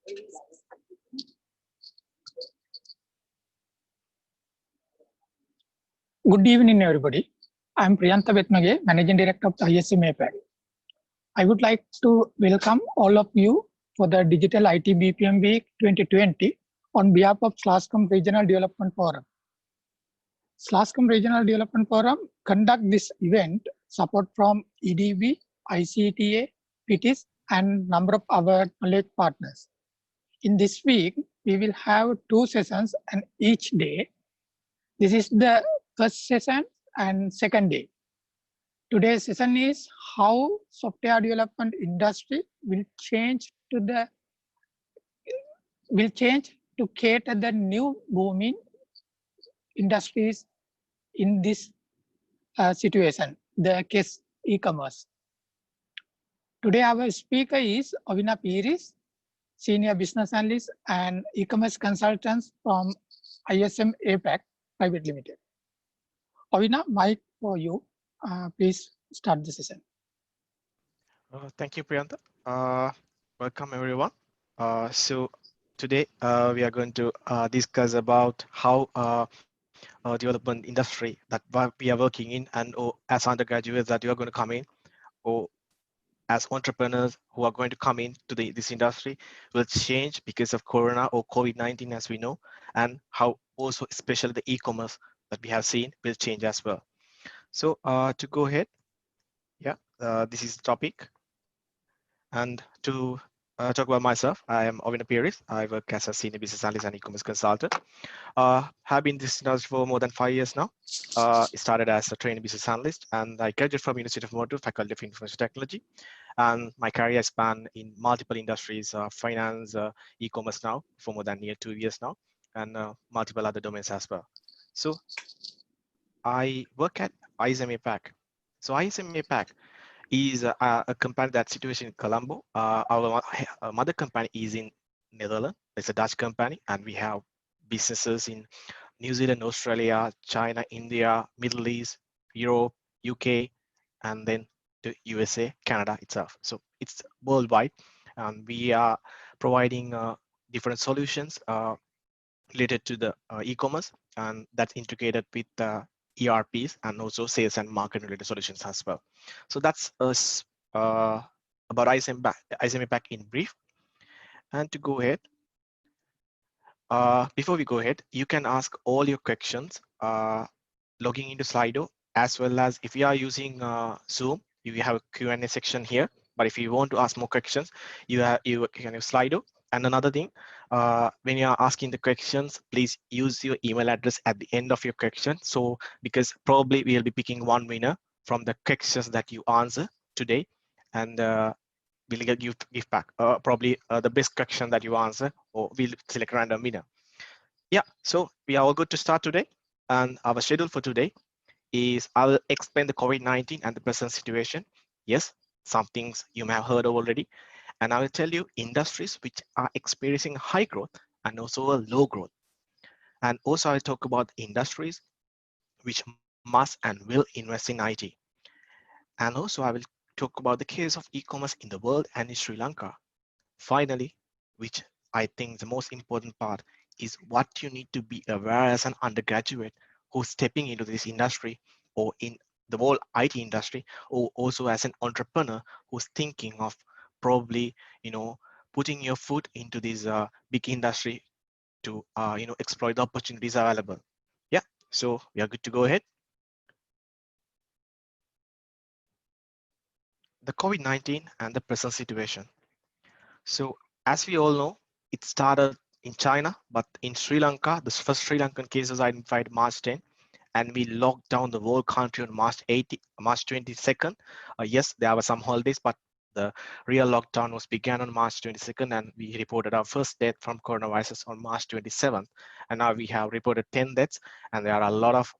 Good evening, everybody. I'm Priyantha Vetmage, Managing Director of ISM APAC. I would like to welcome all of you for the Digital IT BPM Week 2020 on behalf of SLASCOM Regional Development Forum. SLASCOM Regional Development Forum conduct this event support from EDB, ICTA, PITIS, and number of our knowledge partners. In this week, we will have 2 sessions and each day. This is the first session and second day. Today's session is how software development industry will change to cater the new booming industries in this situation, the case e-commerce. Today our speaker is Ovina Peiris, Senior Business Analyst and e-commerce consultants from ISM APAC Private Limited. Ovina, mic for you. Please start the session. Thank you, Priyantha. Welcome, everyone. So today we are going to discuss about how development industry that we are working in, and as undergraduates that you are going to come in, or as entrepreneurs who are going to come into this industry will change because of Corona or COVID-19, as we know, and how also especially the e-commerce that we have seen will change as well. So to go ahead, this is the topic. And to talk about myself, I am Ovina Peiris. I work as a Senior Business Analyst and e-commerce consultant. Have been in this industry for more than 5 years now. It started as a trainee business analyst, and I graduated from University of Motor, Faculty of Information Technology. And my career span in multiple industries, finance, e-commerce now for more than near 2 years now, and multiple other domains as well. So I work at ISM APAC. So ISM APAC is a company that's situated in Colombo. Our mother company is in Netherlands. It's a Dutch company, and we have businesses in New Zealand, Australia, China, India, Middle East, Europe, UK, and then the USA, Canada itself. So it's worldwide, and we are providing different solutions related to the e-commerce, and that's integrated with ERPs and also sales and marketing related solutions as well. So that's us about ISM APAC in brief. And to go ahead, before we go ahead, you can ask all your questions logging into Slido, as well as if you are using Zoom, you have a Q&A section here. But if you want to ask more questions, you can use Slido. And another thing, when you are asking the questions, please use your email address at the end of your question. So because probably we'll be picking one winner from the questions that you answer today, and we'll give back probably the best question that you answer, or we'll select a random winner. Yeah, so we are all good to start today. And our schedule for today is I will explain the COVID-19 and the present situation. Yes, some things you may have heard of already. And I will tell you industries which are experiencing high growth and also a low growth. And also I'll talk about industries which must and will invest in IT. And also I will talk about the case of e-commerce in the world and in Sri Lanka. Finally, which I think the most important part is what you need to be aware as an undergraduate who's stepping into this industry, or in the whole IT industry, or also as an entrepreneur who's thinking of probably, putting your foot into this big industry to, exploit the opportunities available. Yeah, so we are good to go ahead. The COVID-19 and the present situation. So as we all know, it started in China, but in Sri Lanka, the first Sri Lankan case was identified March 10, and we locked down the whole country on March 22nd. Yes, there were some holidays, but the real lockdown was began on March 22nd, and we reported our first death from coronavirus on March 27th. And now we have reported 10 deaths, and there are a lot of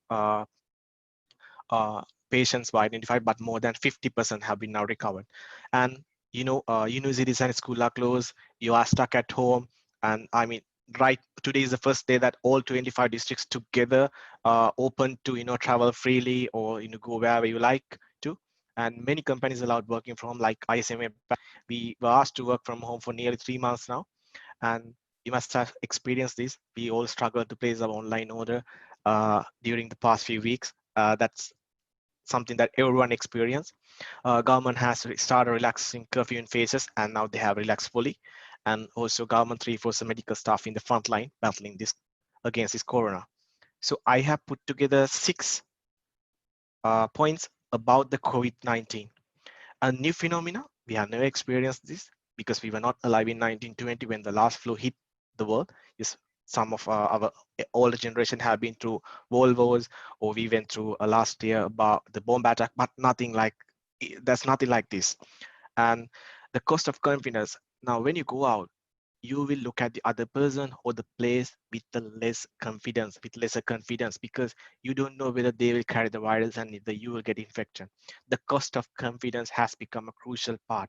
patients were identified, but more than 50% have been now recovered. And universities and schools are closed. You are stuck at home, and I mean, right today is the first day that all 25 districts together open to travel freely, or go wherever you like to. And many companies allowed working from home, like ISM APAC. We were asked to work from home for nearly 3 months now, And you must have experienced this. We all struggle to place our online order during the past few weeks. That's something that everyone experienced. Government has started relaxing curfew in phases, and now they have relaxed fully. And also government reinforced the medical staff in the front line battling this against this corona. So I have put together 6 points about the COVID-19. A new phenomena, we have never experienced this because we were not alive in 1920 when the last flu hit the world. Yes, some of our older generation have been through world wars, or we went through last year about the bomb attack, but nothing like, there's nothing like this. And the cost of confidence. Now, when you go out, you will look at the other person or the place with the lesser confidence, because you don't know whether they will carry the virus and either you will get infection. The cost of confidence has become a crucial part.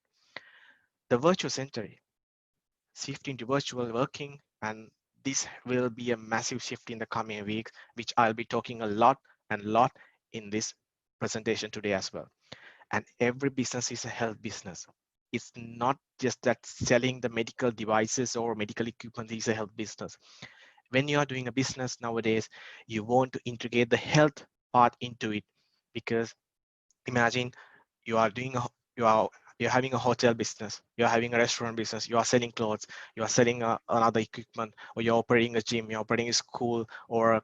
The virtual century, shift into virtual working, and this will be a massive shift in the coming weeks, which I'll be talking a lot in this presentation today as well. And every business is a health business. It's not just that selling the medical devices or medical equipment is a health business. When you are doing a business nowadays, you want to integrate the health part into it, because imagine you are doing a you are you're having a hotel business, you're having a restaurant business, you are selling clothes, you are selling another equipment, or you're operating a gym, you're operating a school, or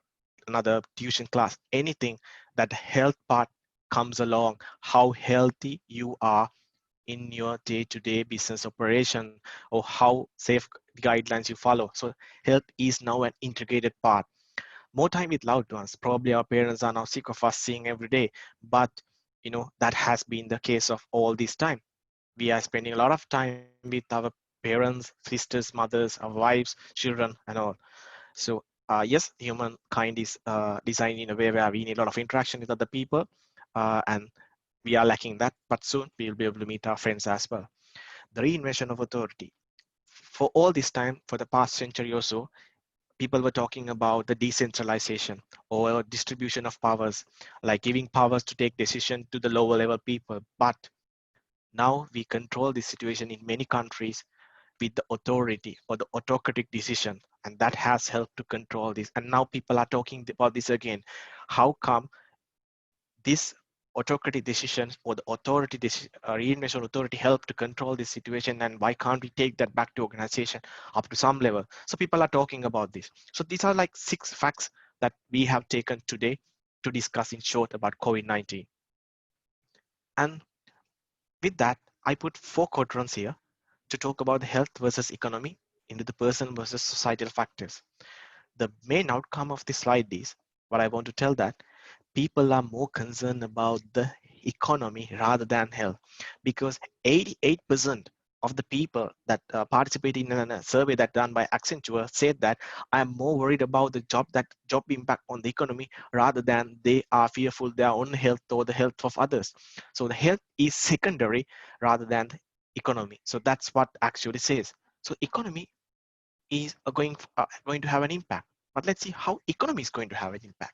another tuition class. Anything that health part comes along, how healthy you are in your day-to-day business operation, or how safe guidelines you follow. So health is now an integrated part. More time with loved ones. Probably our parents are now sick of us seeing every day, but that has been the case of all this time. We are spending a lot of time with our parents, sisters, mothers, our wives, children, and all. So yes, humankind is designed in a way where we need a lot of interaction with other people, and we are lacking that, but soon we'll be able to meet our friends as well. The reinvention of authority. For all this time, for the past century or so, people were talking about the decentralization or distribution of powers, like giving powers to take decision to the lower level people. But now we control this situation in many countries with the authority or the autocratic decision, and that has helped to control this. And now people are talking about this again. How come this autocratic decisions or the reinvention authority help to control this situation, and why can't we take that back to organization up to some level? So people are talking about this. So these are like 6 facts that we have taken today to discuss in short about COVID-19. And with that, I put 4 quadrants here to talk about the health versus economy into the person versus societal factors. The main outcome of this slide is what I want to tell, that people are more concerned about the economy rather than health, because 88% of the people that participated in a survey that done by Accenture said that I am more worried about the job impact on the economy rather than they are fearful their own health or the health of others. So the health is secondary rather than the economy. So that's what actually says. So economy is going to have an impact, but let's see how economy is going to have an impact.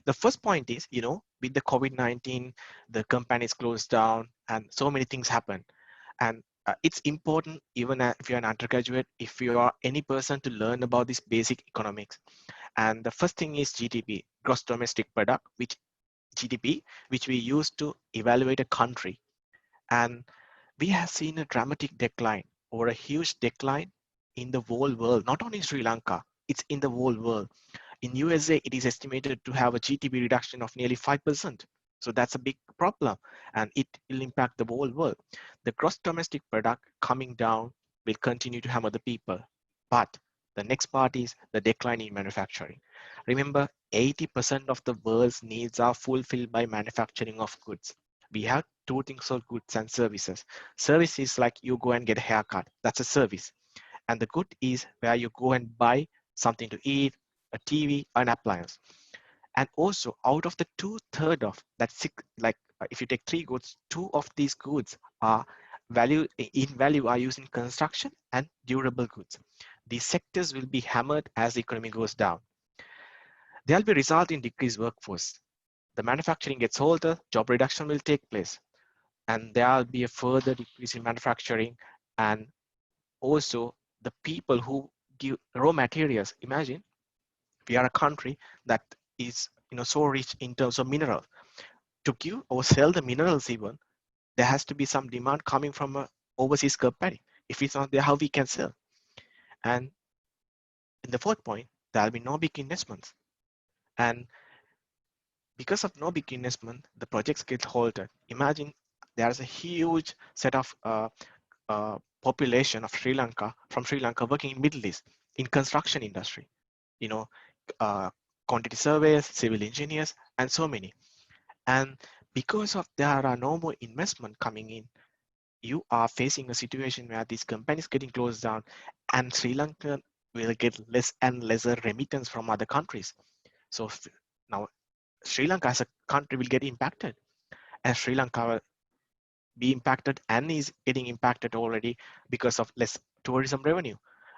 The first point is, with the COVID-19, the companies closed down and so many things happen. And it's important, even if you're an undergraduate, if you are any person, to learn about this basic economics. And the first thing is GDP, gross domestic product, which GDP, which we use to evaluate a country. And we have seen a dramatic decline, or a huge decline, in the whole world, not only Sri Lanka, it's in the whole world. In USA, it is estimated to have a GDP reduction of nearly 5%. So that's a big problem, and it will impact the whole world. The gross domestic product coming down will continue to hammer the people. But the next part is the decline in manufacturing. Remember, 80% of the world's needs are fulfilled by manufacturing of goods. We have two things called goods and services. Service is like you go and get a haircut. That's a service. And the good is where you go and buy something to eat, a TV, an appliance. And also, out of the 2/3 of that six, like if you take 3 goods, 2 of these goods are in value are used in construction and durable goods. These sectors will be hammered as the economy goes down. There'll be result in decreased workforce. The manufacturing gets older, job reduction will take place, and there'll be a further decrease in manufacturing, and also the people who give raw materials. Imagine we are a country that is so rich in terms of minerals. To give or sell the minerals even, there has to be some demand coming from a overseas company. If it's not there, how we can sell? And in the fourth point, there'll be no big investments. And because of no big investment, the projects get halted. Imagine there's a huge set of population of Sri Lanka working in Middle East in construction industry, you know, uh, quantity surveyors, civil engineers, and so many. And because of there are no more investment coming in, you are facing a situation where these companies getting closed down, and Sri Lanka will get less and lesser remittance from other countries. So now Sri Lanka as a country will get impacted, and Sri Lanka will be impacted and is getting impacted already because of less tourism revenue.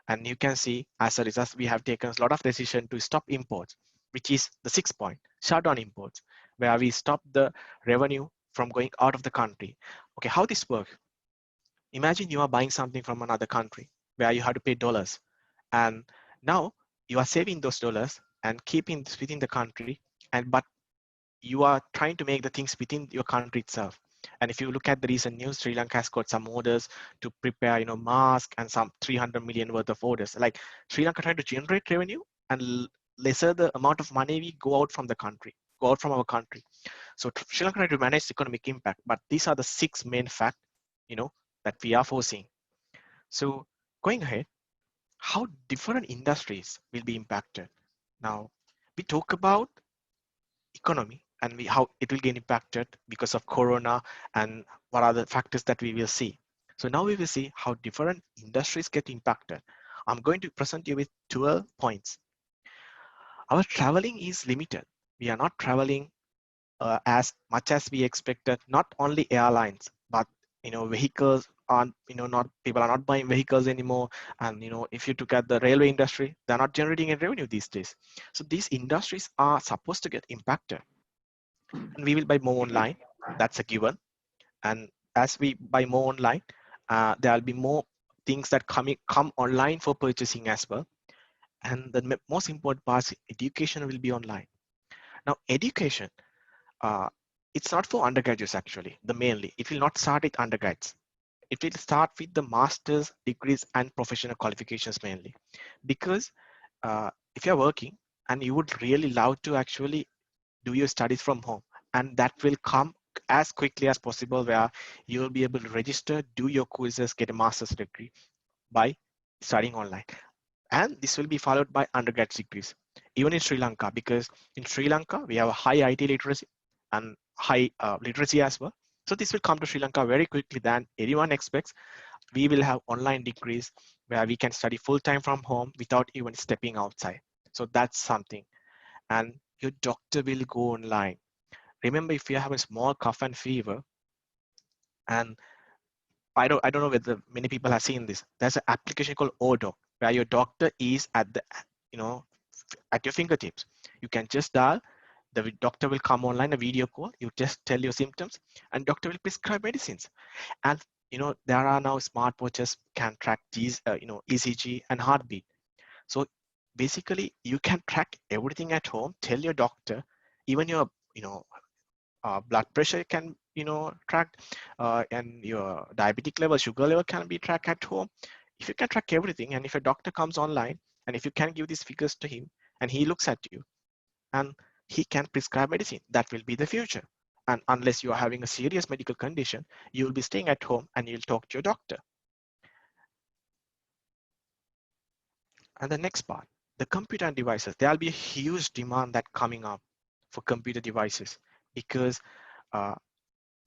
And you can see as a result, we have taken a lot of decision to stop imports, which is the sixth point, shut down imports, where we stop the revenue from going out of the country. Okay, how this works? Imagine you are buying something from another country where you have to pay dollars. And now you are saving those dollars and keeping this within the country. But you are trying to make the things within your country itself. And if you look at the recent news, Sri Lanka has got some orders to prepare, masks and some 300 million worth of orders. Like Sri Lanka trying to generate revenue and lesser the amount of money we go out from the country, go out from our country. So Sri Lanka trying to manage the economic impact. But these are the six main facts, that we are foreseeing. So going ahead, how different industries will be impacted. Now, we talk about economy and how it will get impacted because of corona and what are the factors that we will see. So now we will see how different industries get impacted. I'm going to present you with 12 points. Our traveling is limited. We are not traveling as much as we expected. Not only airlines, but vehicles aren't, not people are not buying vehicles anymore. And if you look at the railway industry, they're not generating any revenue these days. So these industries are supposed to get impacted. And we will buy more online. That's a given. And as we buy more online, there'll be more things that come online for purchasing as well. And the most important part is education will be online. Now, education, uh, it's not for undergraduates actually. The mainly, it will not start with undergrads. It will start with the master's degrees and professional qualifications mainly, because if you're working and you would really love to actually do your studies from home, and that will come as quickly as possible, where you will be able to register, do your quizzes, get a master's degree by studying online. And this will be followed by undergrad degrees, even in Sri Lanka, because in Sri Lanka we have a high IT literacy and high literacy as well. So this will come to Sri Lanka very quickly than anyone expects. We will have online degrees where we can study full time from home without even stepping outside. So that's something. And your doctor will go online. Remember, if you have a small cough and fever, and I don't know whether many people have seen this. There's an application called Odo, where your doctor is at the you know at your fingertips. You can just dial. The doctor will come online, a video call. You just tell your symptoms, and doctor will prescribe medicines. And there are now smartwatches can track these, ECG and heartbeat. So basically, you can track everything at home. Tell your doctor, even your blood pressure can tracked, and your diabetic level, sugar level can be tracked at home. If you can track everything, and if a doctor comes online, and if you can give these figures to him, and he looks at you, and he can prescribe medicine, that will be the future. And unless you are having a serious medical condition, you will be staying at home and you'll talk to your doctor. And the next part, the computer and devices, there'll be a huge demand that coming up for computer devices, because uh,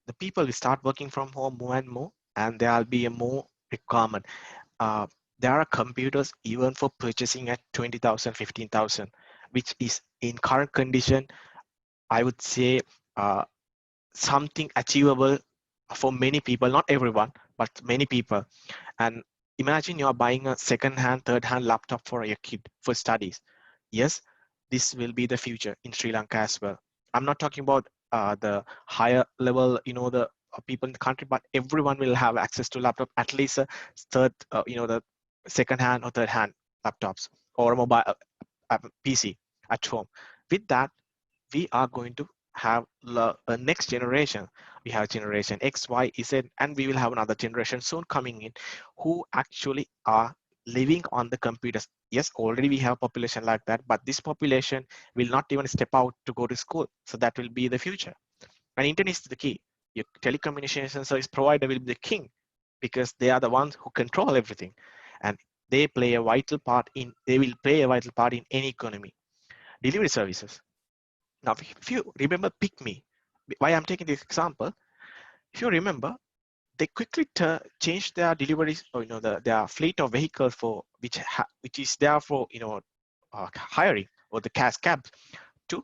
the people will start working from home more and more, and there'll be a more requirement. Uh, there are computers even for purchasing at 20,000, 15,000, which is in current condition, I would say something achievable for many people, not everyone, but many people. And imagine you're buying a second-hand, third-hand laptop for your kid for studies. Yes, this will be the future in Sri Lanka as well. I'm not talking about the higher level, the people in the country, but everyone will have access to laptop, at least a third, the second-hand or third-hand laptops or mobile PC at home. With that, we are going to have a next generation. We have generation X, Y, Z, and we will have another generation soon coming in who actually are living on the computers. Yes, already we have population like that, but this population will not even step out to go to school. So that will be the future. And internet is the key. Your telecommunication service provider will be the king because they are the ones who control everything, and they will play a vital part in any economy. Delivery services. Now, if you remember Pick Me, why I'm taking this example, if you remember, they quickly changed their deliveries, or their fleet of vehicles for which is there for hiring or the cash cabs to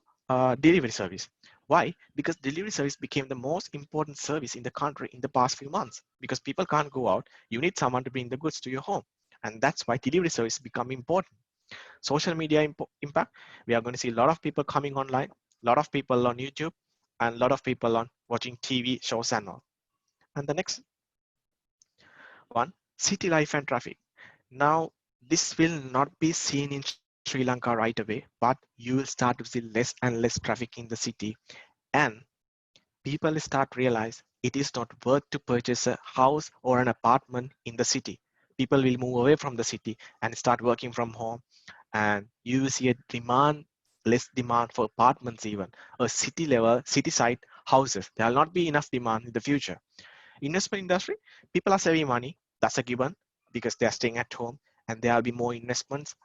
delivery service. Why? Because delivery service became the most important service in the country in the past few months. Because people can't go out, you need someone to bring the goods to your home, and that's why delivery service become important. Social media impact, we are going to see a lot of people coming online, a lot of people on YouTube, and a lot of people on watching TV shows and all. And the next one, city life and traffic. Now, this will not be seen in Sri Lanka right away, but you will start to see less and less traffic in the city, and people start realize it is not worth to purchase a house or an apartment in the city. People will move away from the city and start working from home, and you will see a less demand for apartments, even a city level, city side houses. There will not be enough demand in the future. Investment industry, people are saving money. That's a given because they are staying at home, and there will be more investments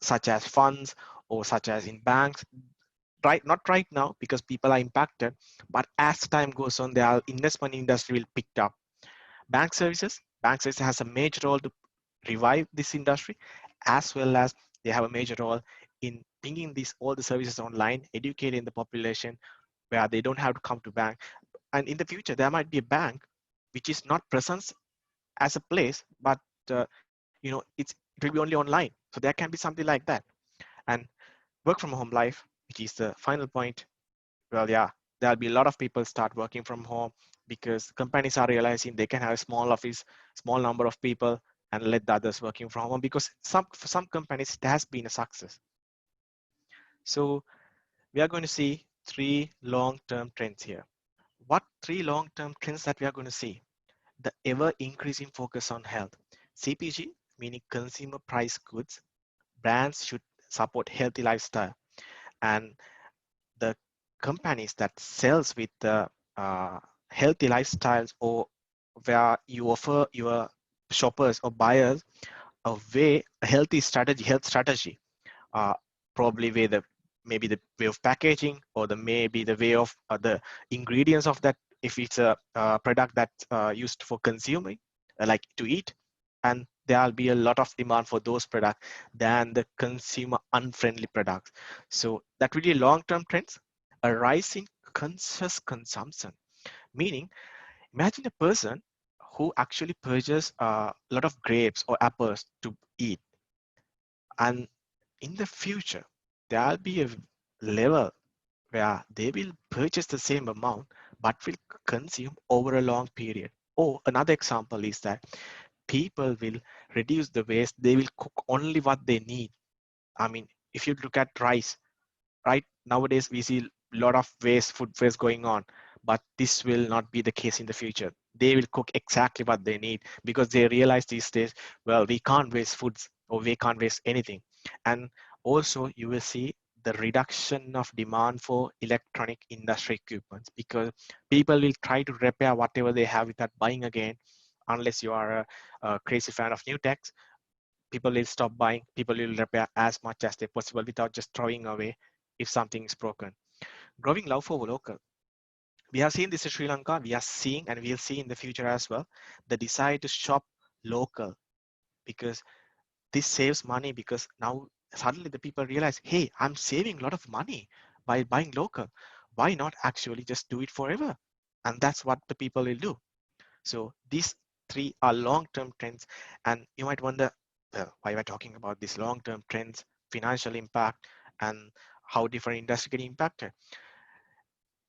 such as funds or such as in banks. Right, not right now because people are impacted, but as time goes on, the investment industry will pick up. Bank services has a major role to revive this industry, as well as they have a major role in bringing these all the services online, educating the population where they don't have to come to bank. And in the future, there might be a bank which is not present as a place, but it will be only online. So there can be something like that. And work from home life, which is the final point. Well, yeah, there'll be a lot of people start working from home because companies are realizing they can have a small office, small number of people, and let the others working from home because for some companies it has been a success. So we are going to see three long-term trends here. What three long-term trends that we are going to see? The ever increasing focus on health. CPG, meaning consumer price goods, brands should support healthy lifestyle, and the companies that sells with the healthy lifestyles, or where you offer your shoppers or buyers a health strategy, uh, probably maybe the way of packaging, or maybe the way of the ingredients of that, if it's a product that's used for consuming, like to eat, and there'll be a lot of demand for those products than the consumer unfriendly products. So that really long-term trends, a rise in conscious consumption, meaning imagine a person who actually purchases a lot of grapes or apples to eat, and in the future there'll be a level where they will purchase the same amount but will consume over a long period. Or another example is that people will reduce the waste, they will cook only what they need. I mean, if you look at rice, right, nowadays we see a lot of food waste going on, but this will not be the case in the future. They will cook exactly what they need because they realize these days, well, we can't waste foods or we can't waste anything. And also you will see the reduction of demand for electronic industry equipment because people will try to repair whatever they have without buying again. Unless you are a crazy fan of new techs, people will stop buying, people will repair as much as they possible without just throwing away if something is broken. Growing love for local. We have seen this in Sri Lanka, we are seeing and we'll see in the future as well, the desire to shop local, because this saves money, because now suddenly the people realize, hey, I'm saving a lot of money by buying local. Why not actually just do it forever? And that's what the people will do. So these three are long-term trends, and you might wonder, well, why we're talking about these long-term trends, financial impact, and how different industries get impacted.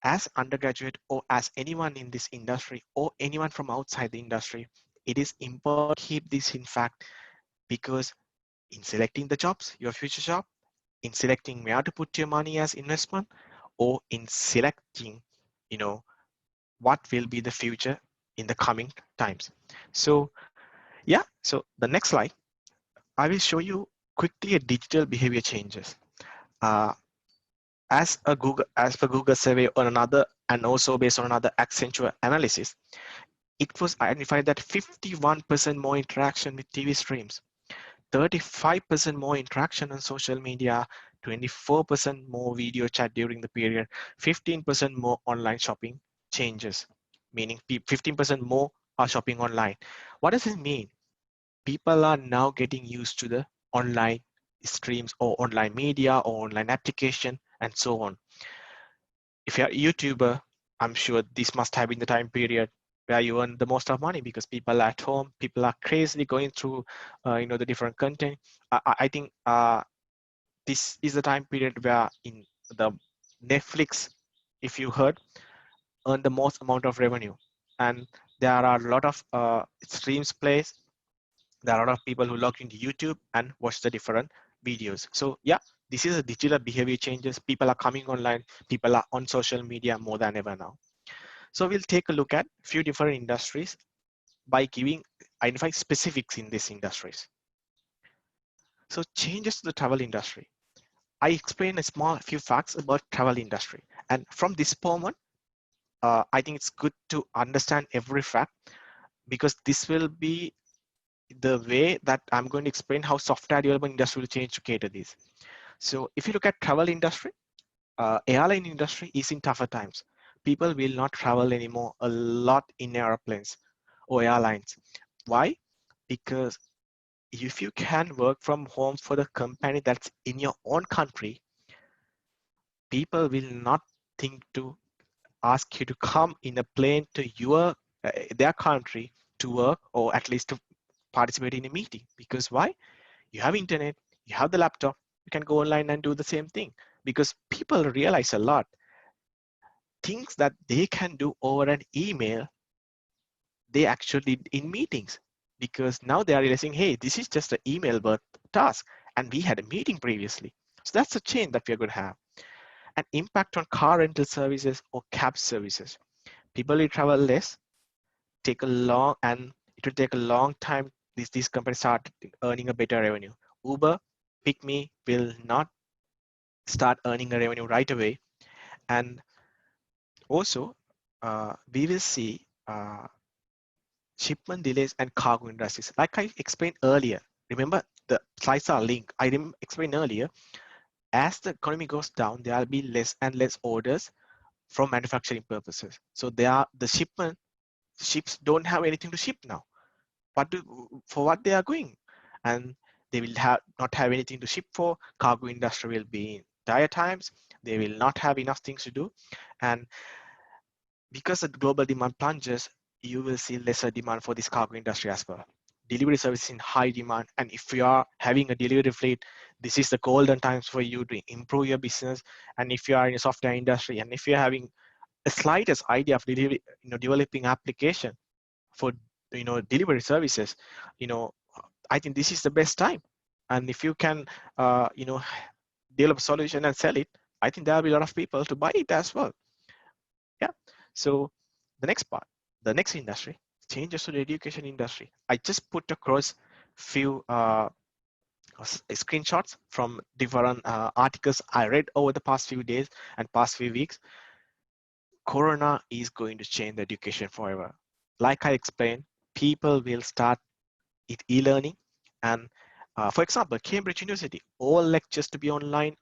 As undergraduate or as anyone in this industry or anyone from outside the industry, it is important to keep this in fact. because in selecting the jobs, your future job, in selecting where to put your money as investment, or in selecting, you know, what will be the future in the coming times. So yeah, so the next slide, I will show you quickly a digital behavior changes. Uh, as per Google survey on another, and also based on another Accenture analysis, it was identified that 51% more interaction with TV streams, 35% more interaction on social media, 24% more video chat during the period, 15% more online shopping changes, meaning 15% more are shopping online. What does it mean? People are now getting used to the online streams or online media or online application and so on. If you're a YouTuber, I'm sure this must have been the time period where you earn the most of money, because people are at home, people are crazily going through, the different content. I think this is the time period where in the Netflix, if you heard, earn the most amount of revenue, and there are a lot of streams plays. There are a lot of people who log into YouTube and watch the different videos. So yeah, this is a digital behavior changes. People are coming online. People are on social media more than ever now. So we'll take a look at a few different industries by identifying specifics in these industries. So changes to the travel industry. I explain a few facts about travel industry. And from this moment, I think it's good to understand every fact, because this will be the way that I'm going to explain how software development industry will change to cater this. So if you look at travel industry, airline industry is in tougher times. People will not travel anymore a lot in airplanes or airlines. Why? Because if you can work from home for the company that's in your own country, people will not think to ask you to come in a plane to their country to work, or at least to participate in a meeting. Because why? You have internet, you have the laptop, you can go online and do the same thing. Because people realize a lot things that they can do over an email, they actually did in meetings, because now they are realizing, hey, this is just an email but task, and we had a meeting previously. So that's a change that we're going to have. An impact on car rental services or cab services. People will travel less, and it will take a long time. These companies start earning a better revenue. Uber, Pick Me will not start earning a revenue right away. And also, we will see shipment delays and cargo industries. Like I explained earlier, remember the slides are linked. I explained earlier, as the economy goes down, there will be less and less orders from manufacturing purposes. So ships don't have anything to ship now. For what they are going, and they will not have anything to ship for. Cargo industry will be in dire times. They will not have enough things to do, and because the global demand plunges, you will see lesser demand for this cargo industry as well. Delivery service in high demand, and if you are having a delivery fleet, this is the golden times for you to improve your business. And if you are in a software industry, and if you're having a slightest idea of developing application for delivery services, I think this is the best time. And if you can develop a solution and sell it, I think there'll be a lot of people to buy it as well. Yeah. So the next part, the next industry, changes to the education industry. I just put across few screenshots from different articles I read over the past few days and past few weeks. Corona is going to change the education forever. Like I explained, people will start e-learning, and for example, Cambridge University, all lectures to be only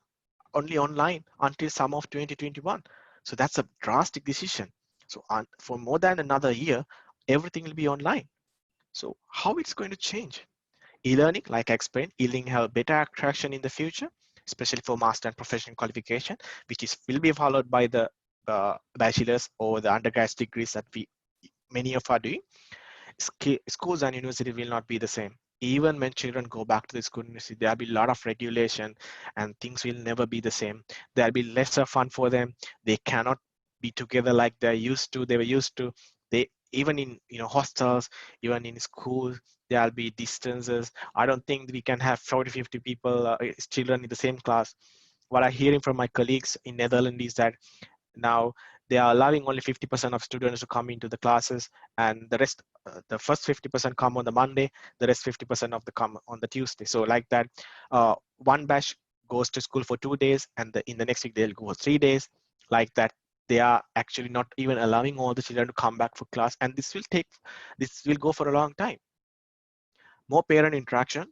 online until summer of 2021. So that's a drastic decision. So for more than another year, everything will be online. So how it's going to change? E-learning, like I explained, e-learning have better attraction in the future, especially for master and professional qualification, which will be followed by the bachelor's or the undergraduate degrees that many of are doing. Schools and university will not be the same. Even when children go back to the school university, there'll be a lot of regulation, and things will never be the same. There'll be lesser fun for them. They cannot be together like they were used to. even in hostels, even in schools, there'll be distances. I don't think we can have 40, 50 people, children in the same class. What I'm hearing from my colleagues in Netherlands is that now they are allowing only 50% of students to come into the classes, and the rest, the first 50% come on the Monday, the rest 50% of the come on the Tuesday. So like that, one batch goes to school for 2 days, and in the next week they'll go 3 days. Like that, they are actually not even allowing all the children to come back for class, and this will go for a long time. More parent interaction,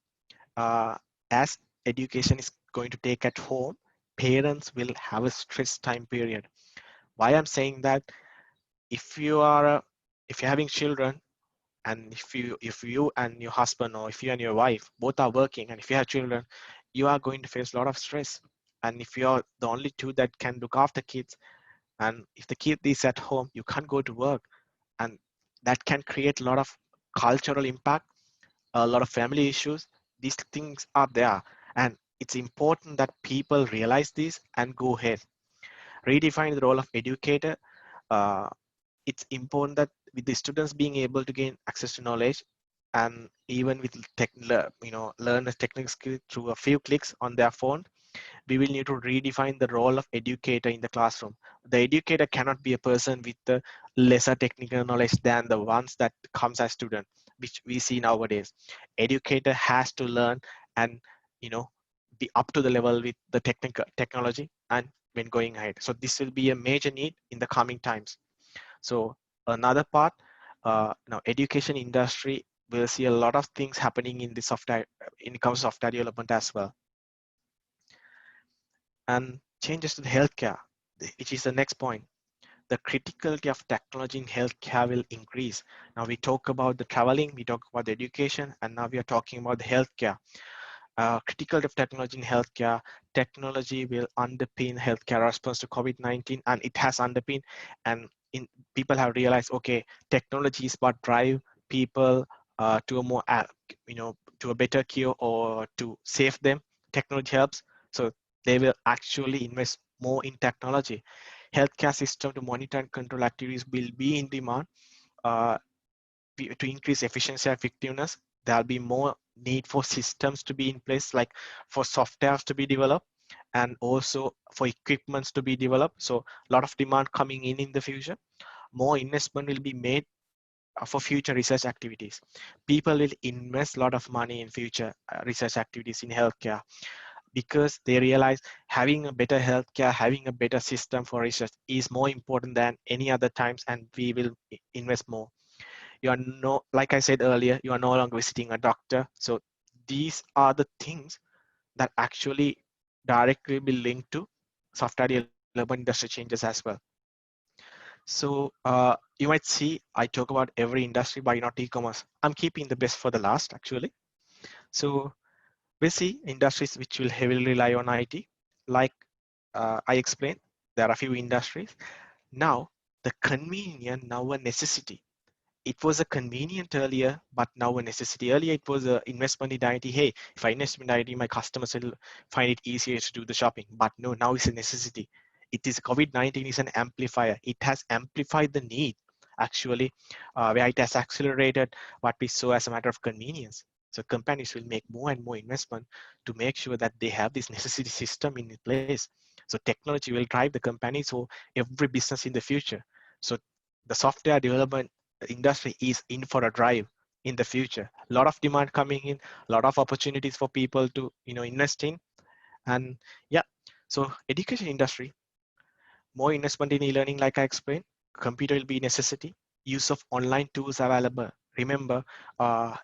uh, as education is going to take at home, parents will have a stress time period. Why I'm saying that, if you are if you're having children, and if you and your husband, or if you and your wife both are working, and if you have children, you are going to face a lot of stress. And if you're the only two that can look after kids, and if the kid is at home, you can't go to work, and that can create a lot of cultural impact, a lot of family issues. These things are there, and it's important that people realize this and go ahead. Redefine the role of educator. uh, it's important that with the students being able to gain access to knowledge, and even with learn a technical skill through a few clicks on their phone, we will need to redefine the role of educator in the classroom. The educator cannot be a person with the lesser technical knowledge than the ones that comes as student, which we see nowadays. Educator has to learn and you know be up to the level with the technical technology and when going ahead. So this will be a major need in the coming times. So another part, now education industry will see a lot of things happening in the software, in terms of software development as well. And changes to the healthcare, which is the next point. The criticality of technology in healthcare will increase. Now we talk about the traveling, we talk about the education, and now we are talking about the healthcare. Critical of technology in healthcare. Technology will underpin healthcare response to COVID-19, and it has underpinned. And people have realized, okay, technology is what drive people to a more, to a better cure or to save them. Technology helps, so they will actually invest more in technology. Healthcare system to monitor and control activities will be in demand. Uh, to increase efficiency and effectiveness, there'll be more need for systems to be in place, like for softwares to be developed, and also for equipments to be developed. So a lot of demand coming in the future. More investment will be made for future research activities. People will invest a lot of money in future research activities in healthcare, because they realize having a better healthcare, having a better system for research is more important than any other times, and we will invest more. You are no, like I said earlier, you are no longer visiting a doctor. So these are the things that actually directly be linked to software development industry changes as well. So you might see I talk about every industry, but not e-commerce. I'm keeping the best for the last actually. So we see industries which will heavily rely on IT. Like I explained, there are a few industries. Now the convenient, now a necessity. It was a convenient earlier, but now a necessity. Earlier, it was an investment in IT. Hey, if I invest in IT, my customers will find it easier to do the shopping. But no, now it's a necessity. It is COVID-19 is an amplifier. It has amplified the need, actually, where it has accelerated what we saw as a matter of convenience. So companies will make more and more investment to make sure that they have this necessity system in place. So technology will drive the companies or every business in the future. So the software development industry is in for a drive in the future. A lot of demand coming in, a lot of opportunities for people to invest in. And yeah, so education industry, more investment in e-learning, like I explained. Computer will be necessity. Use of online tools available. Remember, uh,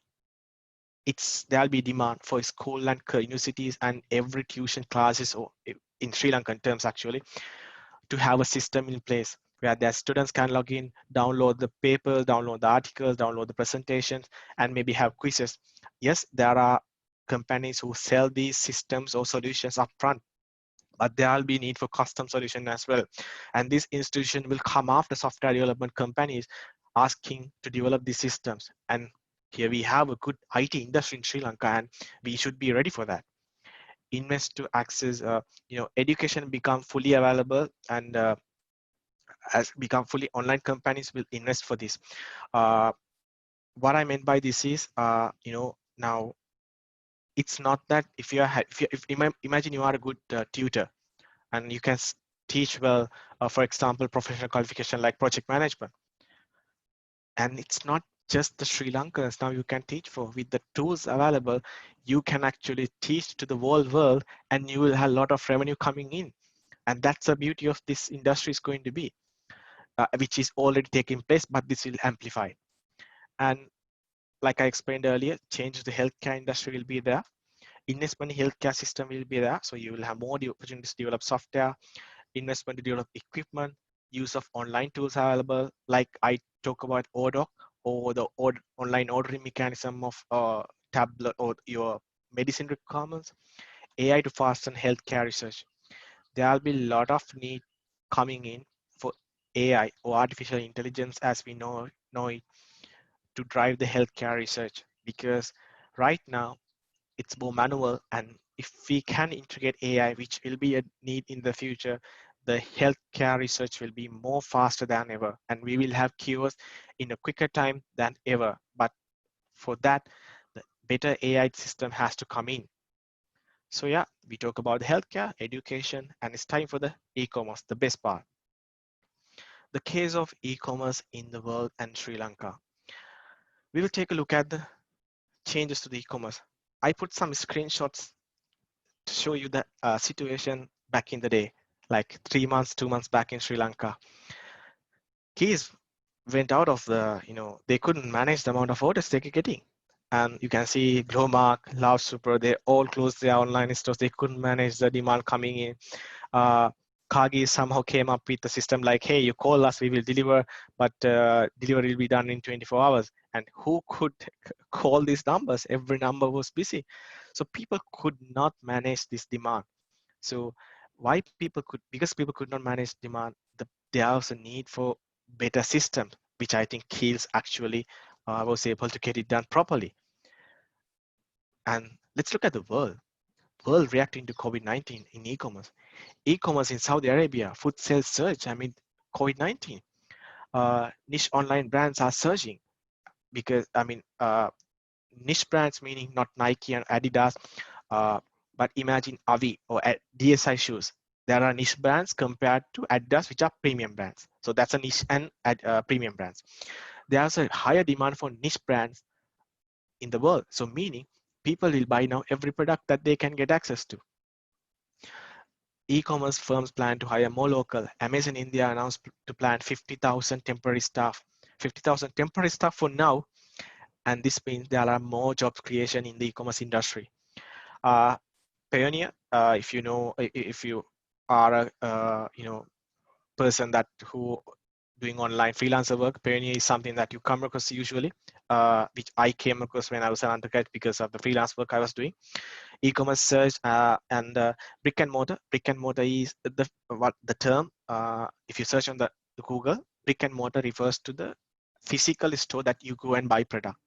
there'll be demand for school and universities and every tuition classes, or in Sri Lankan terms actually, to have a system in place where their students can log in, download the papers, download the articles, download the presentations, and maybe have quizzes. Yes, there are companies who sell these systems or solutions upfront, but there will be need for custom solution as well. And this institution will come after software development companies asking to develop these systems. And here we have a good IT industry in Sri Lanka, and we should be ready for that. Invest to access, education become fully available, and as become fully online companies will invest for this. Uh, what I meant by this is, now it's not that if you are, if imagine you are a good tutor and you can teach well, for example, professional qualification like project management. And it's not just the Sri Lankans now you can teach for. With the tools available, you can actually teach to the whole world and you will have a lot of revenue coming in. And that's the beauty of this industry is going to be, which is already taking place, but this will amplify. And like I explained earlier, change the healthcare industry will be there. Investment in healthcare system will be there. So you will have more opportunities to develop software, investment to develop equipment, use of online tools available, like I talk about ODOC or the online ordering mechanism of tablet or your medicine requirements, AI to fasten healthcare research. There will be a lot of need coming in for AI or artificial intelligence as we know it to drive the healthcare research, because right now it's more manual, and if we can integrate AI, which will be a need in the future, the healthcare research will be more faster than ever, and we will have cures in a quicker time than ever. But for that, the better AI system has to come in. So yeah, we talk about healthcare, education, and it's time for the e-commerce, the best part. The case of e-commerce in the world and Sri Lanka. We will take a look at the changes to the e-commerce. I put some screenshots to show you the situation back in the day, like 3 months, 2 months back in Sri Lanka. Keys went out of the, they couldn't manage the amount of orders they were getting. And you can see Glowmark, Love Super, they all closed their online stores. They couldn't manage the demand coming in. Kagi somehow came up with a system like, hey, you call us, we will deliver, but delivery will be done in 24 hours. And who could call these numbers? Every number was busy. So people could not manage this demand. So why people could, because people could not manage demand, there was a need for better systems, which I think Keels actually was able to get it done properly. And let's look at the world reacting to COVID-19 in e-commerce. E-commerce in Saudi Arabia, food sales surge amid COVID-19. Niche online brands are surging because, niche brands meaning not Nike and Adidas, uh, but imagine Avi or DSI shoes. There are niche brands compared to Adidas, which are premium brands. So that's a niche and premium brands. There's a higher demand for niche brands in the world. So meaning people will buy now every product that they can get access to. E-commerce firms plan to hire more local. Amazon India announced to plan 50,000 temporary staff. 50,000 temporary staff for now, and this means there are more job creation in the e-commerce industry. Pioneer, if you are a person who doing online freelancer work, Pioneer is something that you come across usually, which I came across when I was an undergrad because of the freelance work I was doing. E-commerce search and brick and mortar. Brick and mortar is the term. If you search on the Google, brick and mortar refers to the physical store that you go and buy product.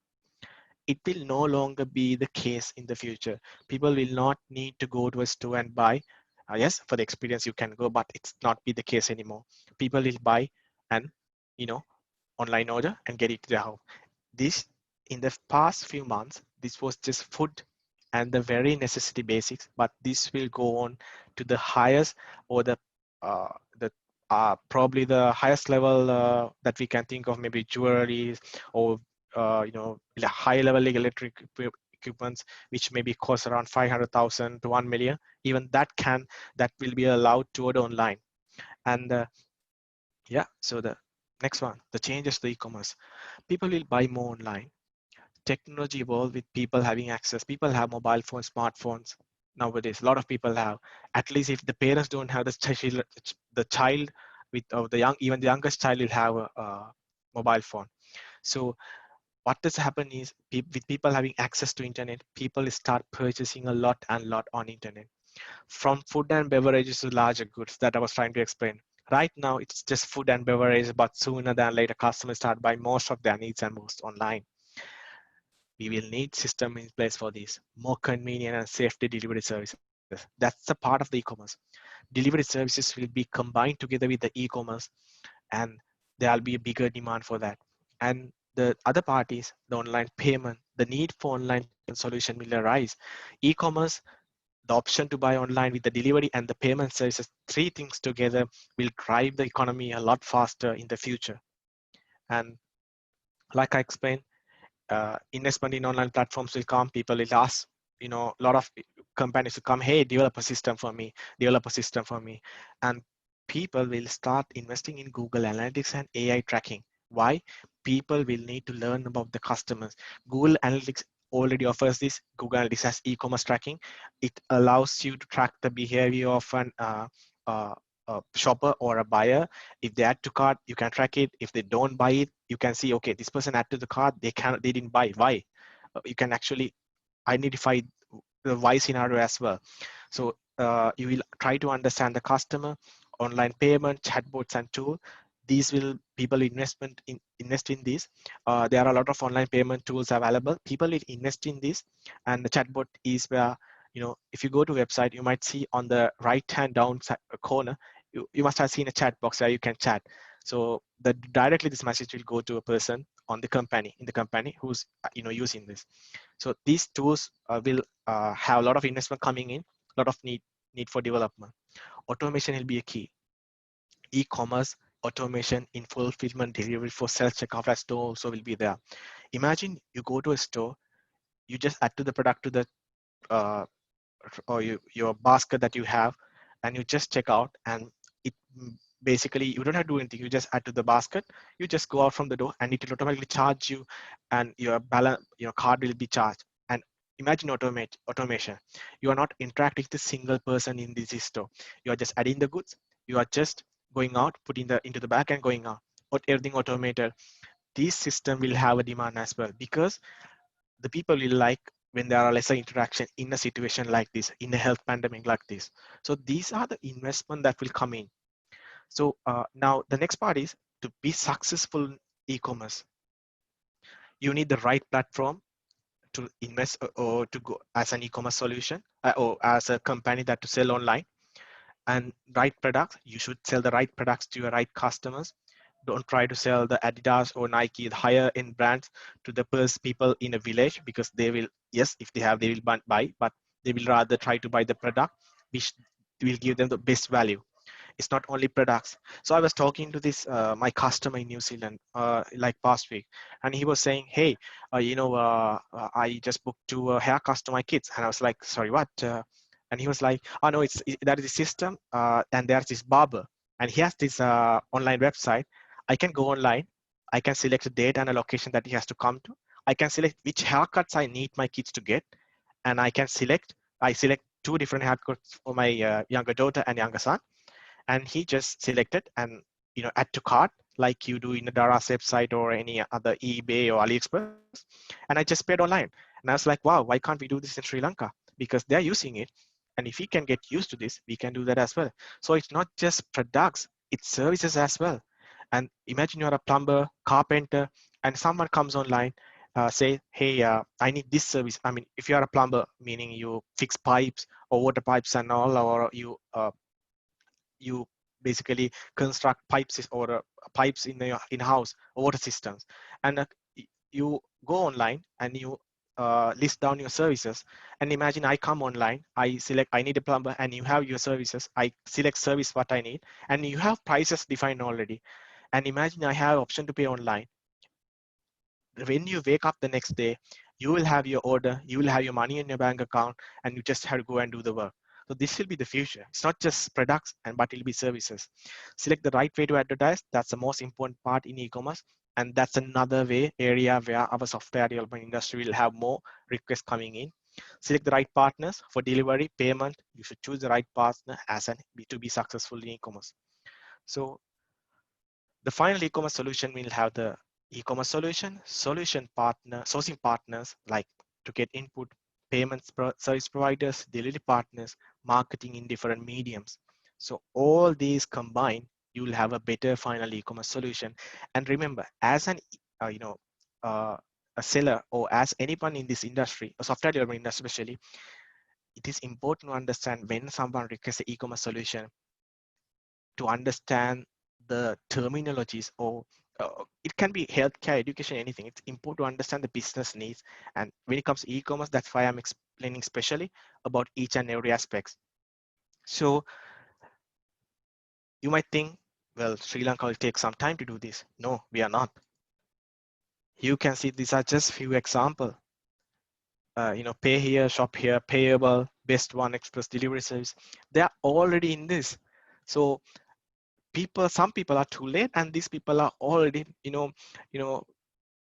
It will no longer be the case in the future. People will not need to go to a store and buy. Yes, for the experience you can go, but it's not be the case anymore. People will buy and online order and get it to their home. This in the past few months, this was just food and the very necessity basics, but this will go on to the highest or the probably the highest level that we can think of, maybe jewelry or high level electric equipments, which maybe cost around 500,000 to 1 million. Even that will be allowed to order online. And yeah, so the next one, the changes to e-commerce. People will buy more online. Technology evolved with people having access. People have mobile phones, smartphones nowadays. A lot of people have. At least if the parents don't have the child with even the youngest child will have a mobile phone. So what does happen is with people having access to internet, people start purchasing a lot on internet. From food and beverages to larger goods that I was trying to explain. Right now, it's just food and beverage, but sooner than later, customers start buying most of their needs and most online. We will need system in place for this, more convenient and safety delivery services. That's a part of the e-commerce. Delivery services will be combined together with the e-commerce, and there'll be a bigger demand for that. And the other part is the online payment. The need for online payment solution will arise. E-commerce, the option to buy online with the delivery and the payment services, three things together will drive the economy a lot faster in the future. And like I explained, investment in online platforms will come. People will ask, a lot of companies will come, hey, develop a system for me, develop a system for me. And people will start investing in Google Analytics and AI tracking. Why? People will need to learn about the customers. Google Analytics already offers this. Google Analytics has e-commerce tracking. It allows you to track the behavior of uh, a shopper or a buyer. If they add to cart, you can track it. If they don't buy it, you can see, okay, this person add to the cart, they didn't buy. Why? You can actually identify the why scenario as well. So you will try to understand the customer, online payment, chatbots and tool. These will people invest in these. There are a lot of online payment tools available. People will invest in this, and the chatbot is where, if you go to website, you might see on the right hand down corner, you must have seen a chat box where you can chat. So directly this message will go to a person on the company in the company who's using this. So these tools will have a lot of investment coming in, a lot of need for development. Automation will be a key. E-commerce automation in fulfillment delivery for self-checkout at store also will be there. Imagine you go to a store, you just add to the product to the uh, or your basket that you have, and you just check out, and it basically you don't have to do anything. You just add to the basket, you just go out from the door, and it will automatically charge you, and your balance, your card will be charged. And imagine automation. You are not interacting with a single person in this store. You are just adding the goods. You are just going out, putting the into the bag and going out. Everything automated. This system will have a demand as well, because the people will like when there are lesser interaction in a situation like this, in a health pandemic like this. So these are the investment that will come in. So now the next part is to be successful in e-commerce. You need the right platform to invest or to go as an e-commerce solution or as a company that to sell online, and right products. You should sell the right products to your right customers. Don't try to sell the Adidas or Nike, the higher end brands, to the first people in a village, because they will, yes, if they have, they will buy, but they will rather try to buy the product which will give them the best value. It's not only products. So I was talking to this my customer in New Zealand like past week, and he was saying, hey, I just booked to haircuts to my kids. And I was like, sorry, what? And he was like, oh no, that is a system, and there's this barber, and he has this online website. I can go online, I can select a date and a location that he has to come to. I can select which haircuts I need my kids to get, and I select two different haircuts for my younger daughter and younger son, and he just selected and add to cart like you do in the Dara's website or any other eBay or AliExpress, and I just paid online. And I was like, wow, why can't we do this in Sri Lanka? Because they're using it, and if we can get used to this, we can do that as well. So it's not just products, it's services as well. And imagine you're a plumber, carpenter, and someone comes online, say, hey, I need this service. I mean, if you're a plumber, meaning you fix pipes or water pipes and all, or you basically construct pipes or pipes in your in-house water systems, and you go online and you list down your services. And imagine I come online, I select I need a plumber, and you have your services. I select service what I need, and you have prices defined already. And imagine I have option to pay online. When you wake up the next day, you will have your order, you will have your money in your bank account, and you just have to go and do the work. So this will be the future. It's not just products, but it'll be services. Select the right way to advertise. That's the most important part in e-commerce. And that's another area where our software development industry will have more requests coming in. Select the right partners for delivery, payment. You should choose the right partner as an to be successful in e-commerce. So the final e-commerce solution will have the e-commerce solution partner, sourcing partners like to get input, payments, service providers, delivery partners, marketing in different mediums. So all these combined, you will have a better final e-commerce solution. And remember, as an uh, a seller or as anyone in this industry, a software development industry especially, it is important to understand when someone requests an e-commerce solution, to understand the terminologies, or it can be healthcare, education, anything. It's important to understand the business needs. And when it comes to e-commerce, that's why I'm explaining especially about each and every aspects. So you might think, well, Sri Lanka will take some time to do this. No, we are not. You can see these are just few examples. Pay here, shop here, payable, best one, express delivery service. They are already in this. So some people are too late, and these people are already,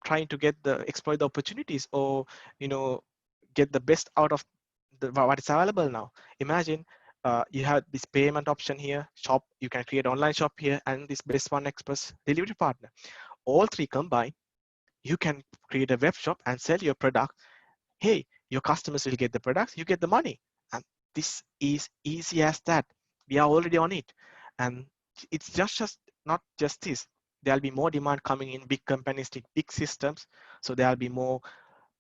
trying to exploit the opportunities, or get the best out of what is available now. Imagine you have this payment option here, shop, you can create online shop here, and this best one express delivery partner. All three combined, you can create a web shop and sell your product. Hey, your customers will get the products, you get the money. And this is easy as that. We are already on it. And it's just not just this. There'll be more demand coming in, big companies, big systems. So there'll be more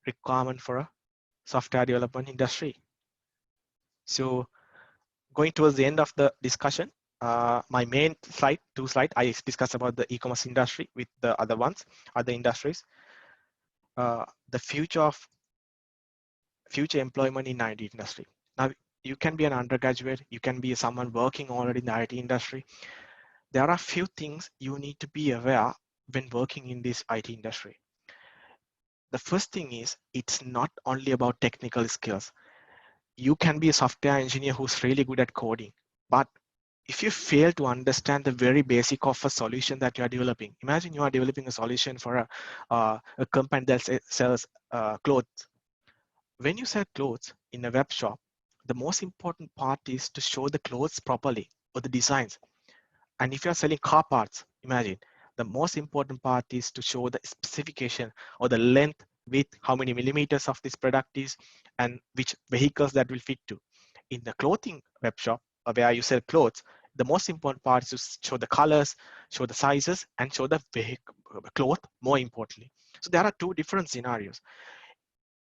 requirement for a software development industry. So going towards the end of the discussion, my main two slides, I discussed about the e-commerce industry with the other industries. The future employment in IT industry. Now, you can be an undergraduate, you can be someone working already in the IT industry. There are a few things you need to be aware when working in this IT industry. The first thing is, it's not only about technical skills. You can be a software engineer who's really good at coding, but if you fail to understand the very basic of a solution that you are developing, imagine you are developing a solution for a company that sells clothes. When you sell clothes in a web shop, the most important part is to show the clothes properly, or the designs. And if you're selling car parts, imagine the most important part is to show the specification, or the length, width, how many millimeters of this product is, and which vehicles that will fit to. In the clothing web shop, where you sell clothes, the most important part is to show the colors, show the sizes, and show the cloth more importantly. So there are two different scenarios.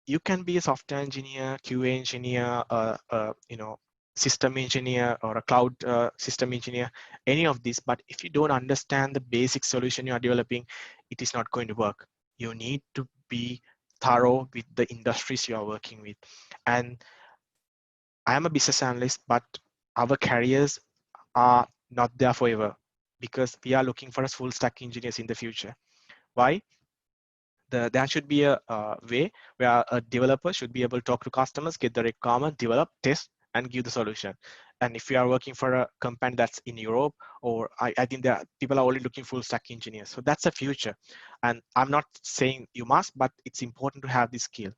You can be a software engineer, QA engineer, system engineer, or a cloud system engineer, any of these. But if you don't understand the basic solution you are developing, it is not going to work. You need to be thorough with the industries you are working with. And I am a business analyst, but our careers are not there forever, because we are looking for a full stack engineers in the future. Why? There should be a way where a developer should be able to talk to customers, get the requirement, develop, test, and give the solution. And if you are working for a company that's in Europe, or I think that people are only looking full stack engineers. So that's the future. And I'm not saying you must, but it's important to have this skill.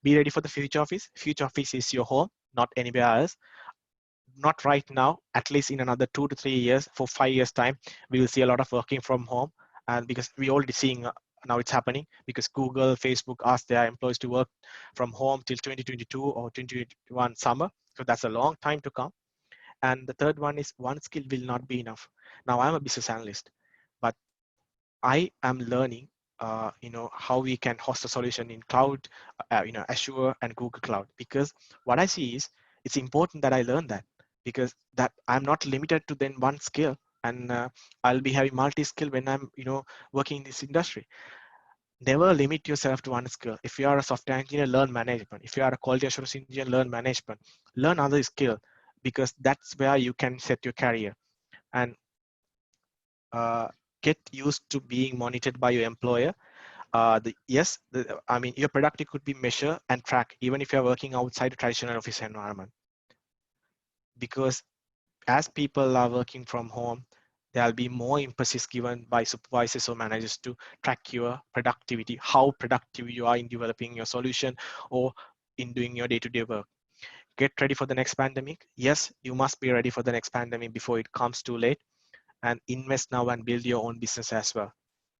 Be ready for the future office. Future office is your home, not anywhere else. Not right now, at least in another 2 to 3 years, for 5 years time, we will see a lot of working from home. And because we already seeing now it's happening, because Google, Facebook asked their employees to work from home till 2022 or 2021 summer. So that's a long time to come. And the third one is, one skill will not be enough. Now I'm a business analyst, but I am learning, how we can host a solution in cloud, Azure and Google Cloud. Because what I see is, it's important that I learn that, because that I'm not limited to then one skill, and I'll be having multi-skill when I'm, working in this industry. Never limit yourself to one skill. If you are a software engineer, learn management. If you are a quality assurance engineer, learn management. Learn other skill, because that's where you can set your career. And uh, get used to being monitored by your employer. Your productivity could be measured and tracked even if you're working outside a traditional office environment. Because as people are working from home, there'll be more emphasis given by supervisors or managers to track your productivity, how productive you are in developing your solution or in doing your day-to-day work. Get ready for the next pandemic. Yes, you must be ready for the next pandemic before it comes too late, and invest now and build your own business as well.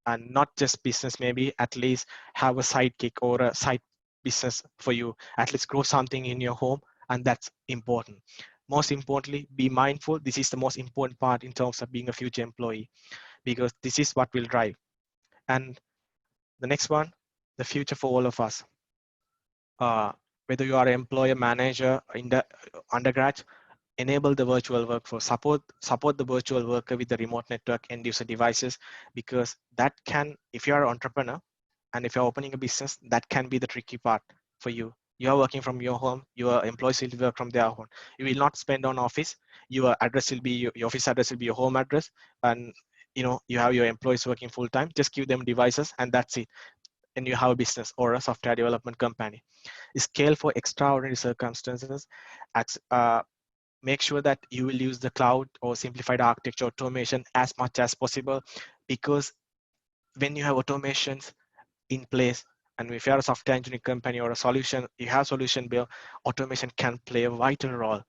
And not just business, maybe at least have a sidekick or a side business for you, at least grow something in your home. And that's important. Most importantly, be mindful. This is the most important part in terms of being a future employee, because this is what will drive. And the next one, the future for all of us. Whether you are an employer, manager, in the undergrad, enable the virtual workforce, support the virtual worker with the remote network end user devices, because that can, if you are an entrepreneur and if you're opening a business, that can be the tricky part for you. You are working from your home, your employees will work from their home. You will not spend on office. Your address will be your office address will be your home address, and you have your employees working full time. Just give them devices and that's it. And you have a business or a software development company. Scale for extraordinary circumstances. Make sure that you will use the cloud or simplified architecture automation as much as possible, because when you have automations in place, and if you're a software engineering company or a solution, you have solution built, automation can play a vital role.